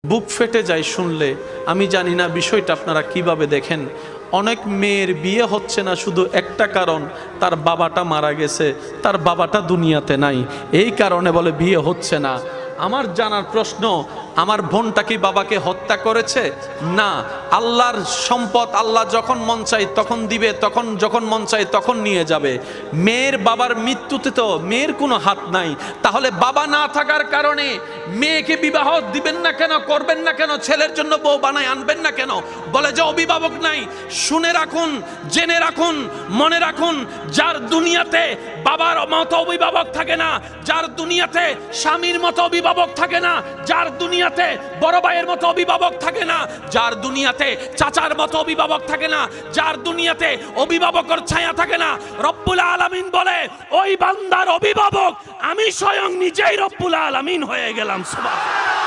বুক ফেটে যায় শুনলে। আমি জানি না বিষয়টা আপনারা কিভাবে দেখেন। অনেক মেয়ের বিয়ে হচ্ছে না শুধু একটা কারণ, তার বাবাটা মারা গেছে, তার বাবাটা দুনিয়াতে নাই, এই কারণে বলে বিয়ে হচ্ছে না। আমার জানার প্রশ্ন, আমার বোনটা কি বাবাকে হত্যা করেছে? না, আল্লাহর সম্পদ আল্লাহ যখন মন চায় তখন দিবে, তখন যখন মন চায় তখন নিয়ে যাবে। মেয়ের বাবার মৃত্যুতে তো মেয়ের কোনো হাত নাই। তাহলে বাবা না থাকার কারণে মেয়েকে বিবাহ দিবেন না কেন, করবেন না কেন, ছেলের জন্য বউ বানায় আনবেন না কেন? বলে যে অভিভাবক নাই। শুনে রাখুন, জেনে রাখুন, মনে রাখুন, যার দুনিয়াতে বাবার মতো অভিভাবক থাকে না, যার দুনিয়াতে স্বামীর মতো অভিভাবক থাকে না, যার দুনিয়াতে বড় ভাইয়ের মতো অভিভাবক থাকে না, যার দুনিয়াতে চাচার মতো অভিভাবক থাকে না, যার দুনিয়াতে অভিভাবকের ছায়া থাকে না, রব্বুল আলামিন বলে ওই বান্দার অভিভাবক আমি স্বয়ং নিজেই রব্বুল আলামিন হয়ে গেলাম। সুবহানাল্লাহ।